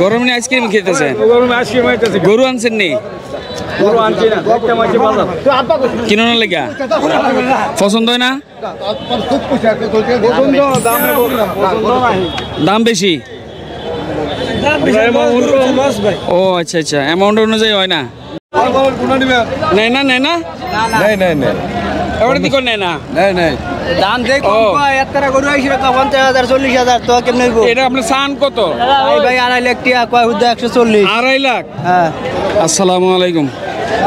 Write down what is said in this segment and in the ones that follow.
গরমে আইসক্রিম খেতেছেন? গরু আনছেন নি? কিনো না লেগা পছন্দ হয় না? দাম বেশি? ও আচ্ছা আচ্ছা, অ্যামাউন্ট অনুযায়ী হয় না? নেয় না নেয় না এবারে দিক নেয় না। দাম দেখ একটা গরু আইছিল 50,000 40,000 তো কেমনে হইব? এটা আপনি চান কত? ভাই 2.5 লাখ টাকা কয় হুদা 140। 2.5 লাখ? হ্যাঁ। আসসালামু আলাইকুম।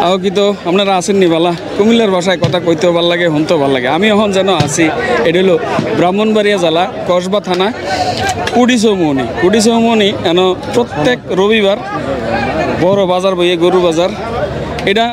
আও কি তো আপনারা আছেন নি বালা? কুমিল্লার ভাষায় কথা কইতেও ভাল লাগে, শুনতেও ভাল লাগে। আমি এখন যেন আছি এটা হলো ব্রাহ্মণবাড়িয়া জেলা কসবা থানা কুড়িচৌমনি এন প্রত্যেক রবিবার বড় বাজার বইয়ে, গরু বাজার। এটা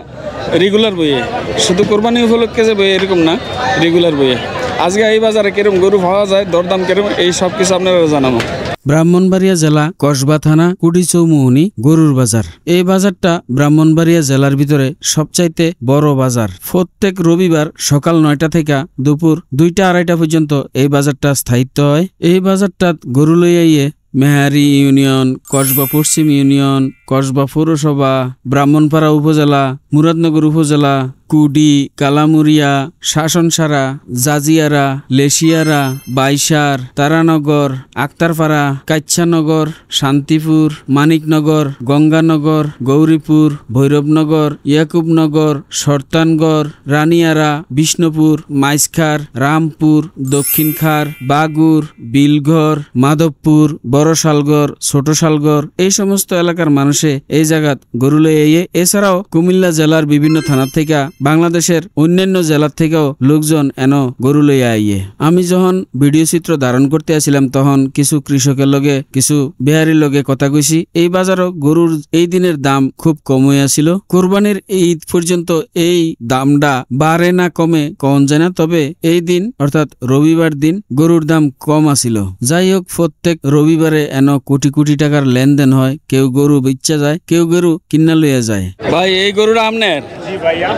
রেগুলার বইয়ে, শুধু কোরবানি উপলক্ষে যে বইয়ে এরকম না, রেগুলার বইয়ে। আজকে এই বাজারে কিরকম গরু পাওয়া যায়, দরদাম কিরকম, এই সব কিছু আপনারা জানাবো। ব্রাহ্মণবাড়িয়া জেলা কসবা থানা কুড়িচৌমুহনী গরুর বাজার। এই বাজারটা ব্রাহ্মণবাড়িয়া জেলার ভিতরে সবচাইতে বড় বাজার। প্রত্যেক রবিবার সকাল 9টা থেকে দুপুর 2টা-2:30 পর্যন্ত এই বাজারটা স্থায়িত্ব হয়। এই বাজারটা গরু লইয়াইয়ে মেহারি ইউনিয়ন, কসবা পশ্চিম ইউনিয়ন, কসবা পৌরসভা, ব্রাহ্মণপাড়া উপজেলা, মুরাদনগর উপজেলা, কুডি, কালামুরিয়া, শাসনসারা, জাজিয়ারা, লেশিয়ারা, বাইশার, তারানগর, আক্তারপাড়া, কাচ্ছানগর, শান্তিপুর, মানিকনগর, গঙ্গানগর, গৌরীপুর, ভৈরবনগর, ইয়াকুবনগর, সরতানগড়, রানিয়ারা, বিষ্ণুপুর, মাইসখার, রামপুর, দক্ষিণখার, বাগুর, বিলঘর, মাধবপুর, বড়শালগড়, ছোটশালগড়, এই সমস্ত এলাকার মানুষে এই জায়গাত গরু লইয়ে। এছাড়াও কুমিল্লা জেলার বিভিন্ন থানা থেকে, বাংলাদেশের অন্যান্য জেলার থেকেও লোকজন এন গরু লইয়া আইয়ে। আমি যখন ভিডিও চিত্র ধারণ করতে আসছিলাম তখন কিছু কৃষকের লগে, কিছু বিহারির লগে কথা কইছি। এই বাজারও গরুর এই দিনের দাম খুব কম হইয়াছিল। কোরবানির ঈদ পর্যন্ত এই দামটা বাড়ে না কমে কম যায় না, তবে এই দিন অর্থাৎ রবিবার দিন গরুর দাম কম আছিল। যাই হোক, প্রত্যেক রবিবারে এন কোটি কোটি টাকার লেনদেন হয়। কেউ গরু বেচা যায়, কেউ গরু কিনা লইয়া যায়। ভাই এই গরুটা আপনার? জি ভাইয়া।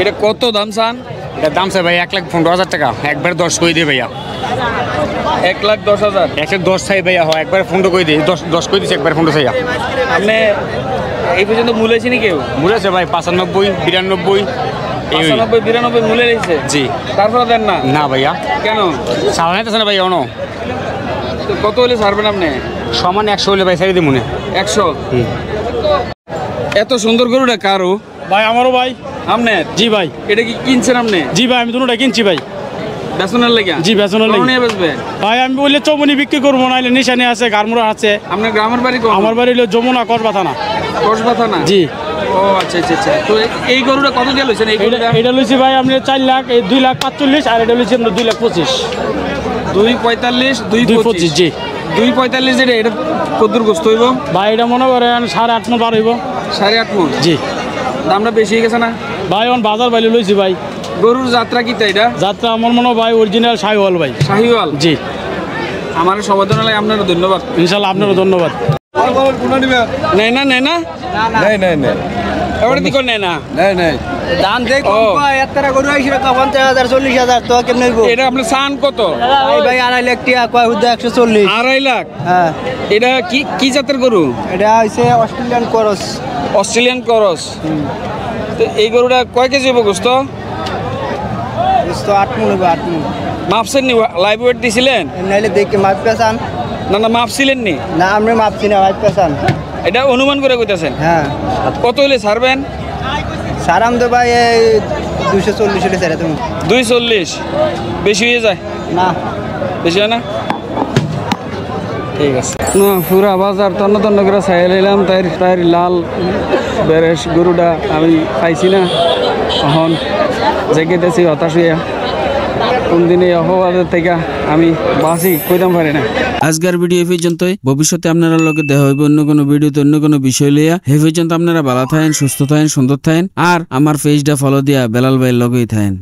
এটা কত দাম চান? এটার দাম চাই ভাই 1,15,000 টাকা। একবার 10 করে দিয়ে ভাইয়া। 1,10,000? 1,10 চাই ভাইয়া। হয় একবার 15 করে দিই, 10 করে দিচ্ছি, একবার 15 চাইয়া। আপনি এই পর্যন্ত মূল হয়েছে নি? কেউ মূল আছে ভাই 95, 92, 95, 92 মূলে রয়েছে। জি। তারপরে দেন না? না ভাইয়া। কেন? সারা নাইতেছে না ভাইয়া। অনো কত হলে ছাড়বেন আপনি? সমান 100 হলে ভাই ছেড়ে দিই মনে। 100? এত সুন্দর গরুটা কারো? ভাই আমারও ভাই। আপনার? জি ভাই। এটা কি কিনছেন আপনি? জি ভাই, আমি দুটোটা কিনছি ভাই। বেচনের লেগে? জি, বেচনের লেগে। নিয়ে বেচবেন? ভাই আমি বললে চৌমনি বিক্রি করবো, নাইলে নিশানি আছে, গারমুড়া আছে। আপনার গ্রামের বাড়ি কোন? আমার বাড়ি হলো যমুনা, কসবা থানা। কসবা থানা? জি। ও আচ্ছা আচ্ছা আচ্ছা। তো এই গরুটা কত দিয়ে লইছেন? এটা লইছি ভাই আপনি 4 লাখ, এই 2,45,000, আর এটা লইছি আমরা 2,25,000। 2,45, 2,25,000। জি। 2,45 যেটা, এটা কতদূর গোস্ত হইব ভাই? এটা মনে করেন 8.5 মণ বার হইব। 8.5 মণ? জি। দামটা বেশি হয়ে গেছে না ভাই? এখন বাজার বাইলে লইছি ভাই। গরুর যাত্রা কি এটা? যাত্রা আমার মনে ভাই অরিজিনাল শাহিওয়াল ভাই। শাহিওয়াল? জি। আমার সমাধান লাগে, আপনারও ধন্যবাদ। ইনশাল্লাহ, আপনারও ধন্যবাদ। নেয় না নেয় না এবারে দিক নেয় না? দাম দেখ একটা গরু আইছিল 50,000 40,000 তো কেমনে হইব? এটা আপনি চান কত? ভাই 2.5 লাখ টাকা কয় হুদা 140। 2.5 লাখ? হ্যাঁ। এটা কি জাতের গরু? এটা হইছে অস্ট্রেলিয়ান ক্রস। Australian cross? তো এই গরুটা কয় কেজি হইব গোস্ত? গোস্ত 8 মণ হইব। 8 মণ। মাপছেন নি? লাইভ ওয়েট দিছিলেন? নাইলে দেখে মাপ পেছান? না মাপছিলেন নি? না, আমরা মাপছি না, মাপ পেছান। এটা অনুমান করে কইতাছেন? হ্যাঁ। কত হইলে ছাড়বেন? সারাম তো ভাই 240 হলে ছেড়ে তুমি। 240? বেশি হয়ে যায় না? বেশি হয় না? ঠিক আছে। না, পুরা বাজার তন্ন তন্ন করে চাই লাইলাম। তাই লাল বেরেস গরুটা আমি পাইছি না। এখন জেগেতেছি হতাশ হইয়া। কোন দিনে অপবাদের থেকে আমি বাঁচি কইতাম পারি না। আজকের ভিডিও পর্যন্তই। ভবিষ্যতে আপনারা লগে দেখা হইব অন্য কোনো ভিডিওতে অন্য কোনো বিষয় লইয়া। এই পর্যন্ত আপনারা ভালো থাকেন, সুস্থ থাকেন, সুন্দর থাকেন, আর আমার পেজটা ফলো দিয়া বেলাল ভাইয়ের লগেই থাকেন।